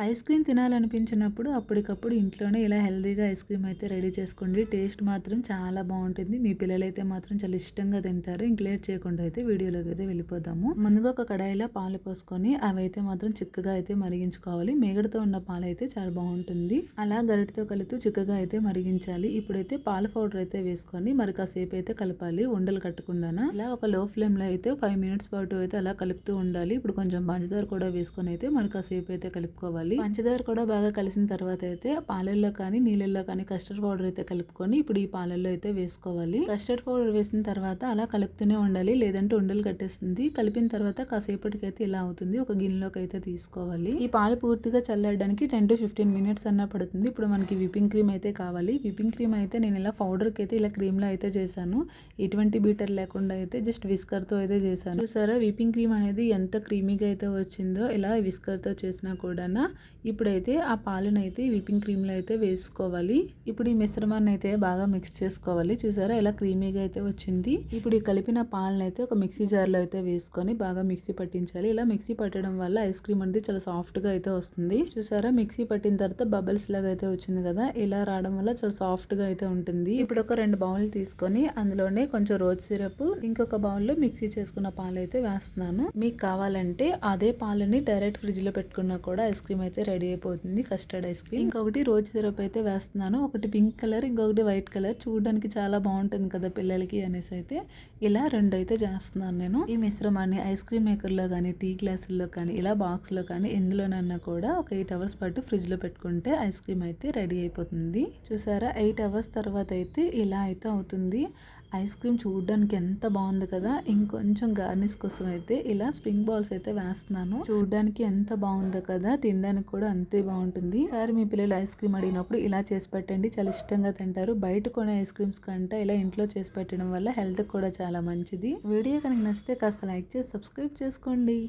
Ice cream తినాలనిపించినప్పుడు అప్పటికప్పుడు ఇంట్లోనే ఇలా హెల్తీగా ఐస్ క్రీమ్ అయితే రెడీ చేసుకోండి. టేస్ట్ మాత్రం చాలా బాగుంటుంది. మీ పిల్లలైతే మాత్రం చాలా ఇష్టంగా తింటారు. ఇంక లేట్ చేయకుండా అయితే వీడియోలోకి అయితే వెళ్ళిపోదాము. ముందుగా ఒక కడాయిలో పాలు పోసుకొని అవైతే మాత్రం చిక్కగా అయితే మరిగించుకోవాలి. మేగడతో ఉన్న పాలు అయితే చాలా బాగుంటుంది. అలా గరిటతో కలుపుతూ చిక్కగా అయితే మరిగించాలి. ఇప్పుడైతే పాల పౌడర్ అయితే వేసుకొని మరి కాసేపు అయితే కలపాలి, ఉండలు కట్టకుండా. ఇలా ఒక లో ఫ్లేమ్ లో అయితే 5 మినిట్స్ పాటు అయితే అలా కలుపుతూ ఉండాలి. ఇప్పుడు కొంచెం పంచదార కూడా వేసుకొని అయితే మరి కాసేపు అయితే కలుపుకోవాలి. పంచదార కూడా బాగా కలిసిన తర్వాత అయితే పాలల్లో కానీ నీళ్ళల్లో కానీ కస్టర్డ్ పౌడర్ అయితే కలుపుకొని ఇప్పుడు ఈ పాలల్లో అయితే వేసుకోవాలి. కస్టర్డ్ పౌడర్ వేసిన తర్వాత అలా కలుపుతూనే ఉండాలి, లేదంటే ఉండలు కట్టేస్తుంది. కలిపిన తర్వాత కాసేపటికి అయితే ఇలా అవుతుంది. ఒక గిన్నెలోకి అయితే తీసుకోవాలి. ఈ పాలు పూర్తిగా చల్లడానికి 10 to 15 మినిట్స్ అన్న పడుతుంది. ఇప్పుడు మనకి విపింగ్ క్రీమ్ అయితే కావాలి. విపింగ్ క్రీమ్ అయితే నేను ఇలా పౌడర్కి అయితే ఇలా క్రీమ్ లా అయితే చేశాను. ఎటువంటి బీటర్ లేకుండా అయితే జస్ట్ విస్కర్ తో అయితే చేశాను. చూసారా విపింగ్ క్రీమ్ అనేది ఎంత క్రీమీగా అయితే వచ్చిందో. ఇలా విస్కర్ తో చేసినా కూడా ఇప్పుడైతే ఆ పాలనైతే విపింగ్ క్రీమ్లో అయితే వేసుకోవాలి. ఇప్పుడు ఈ మిశ్రమాన్ని అయితే బాగా మిక్స్ చేసుకోవాలి. చూసారా ఇలా క్రీమీగా అయితే వచ్చింది. ఇప్పుడు ఈ కలిపిన పాలను అయితే ఒక మిక్సీ జార్లో అయితే వేసుకొని బాగా మిక్సీ పట్టించాలి. ఇలా మిక్సీ పట్టడం వల్ల ఐస్ క్రీమ్ అనేది చాలా సాఫ్ట్గా అయితే వస్తుంది. చూసారా మిక్సీ పట్టిన తర్వాత బబుల్స్ లాగా అయితే వచ్చింది కదా, ఇలా రావడం వల్ల చాలా సాఫ్ట్గా అయితే ఉంటుంది. ఇప్పుడు ఒక 2 బౌల్ తీసుకొని అందులోనే కొంచెం రోజ్ సిరప్, ఇంకొక బౌల్లో మిక్సీ చేసుకున్న పాలు అయితే వేస్తున్నాను. మీకు కావాలంటే అదే పాలని డైరెక్ట్ ఫ్రిడ్జ్ లో పెట్టుకున్నా కూడా ఐస్ క్రీమ్ అయితే రెడీ అయిపోతుంది. Custard ice cream. ఇంకొకటి రోజ్ సిరప్ అయితే వేస్తున్నాను. ఒకటి పింక్ కలర్, ఇంకొకటి వైట్ కలర్. చూడడానికి చాలా బాగుంటుంది కదా పిల్లలకి అనేసి అయితే ఇలా 2 అయితే చేస్తున్నాను నేను. ఈ మిశ్రమాన్ని ఐస్ క్రీమ్ మేకర్లో కానీ, టీ గ్లాసుల్లో కానీ, ఇలా బాక్స్లో కానీ ఎందులోనన్నా కూడా ఒక 8 అవర్స్ పాటు ఫ్రిడ్జ్లో పెట్టుకుంటే ఐస్ క్రీమ్ అయితే రెడీ అయిపోతుంది. చూసారా 8 అవర్స్ తర్వాత అయితే ఇలా అయితే అవుతుంది. ఐస్ క్రీమ్ చూడడానికి ఎంత బాగుంది కదా. ఇంకొంచెం గార్నిష్ కోసం అయితే ఇలా స్ప్రింగ్ బాల్స్ అయితే వేస్తున్నాను. చూడడానికి ఎంత బాగుందో కదా, తినడానికి కూడా అంతే బాగుంటుంది. సరే మీ పిల్లలు ఐస్ క్రీమ్ అడిగినప్పుడు ఇలా చేసి పెట్టండి, చాలా ఇష్టంగా తింటారు. బయట కొనే ఐస్ క్రీమ్స్ కంటే ఇలా ఇంట్లో చేసి పెట్టడం వల్ల హెల్త్ కూడా చాలా మంచిది. వీడియో కనుక నచ్చితే కాస్త లైక్ చేసి సబ్స్క్రైబ్ చేసుకోండి.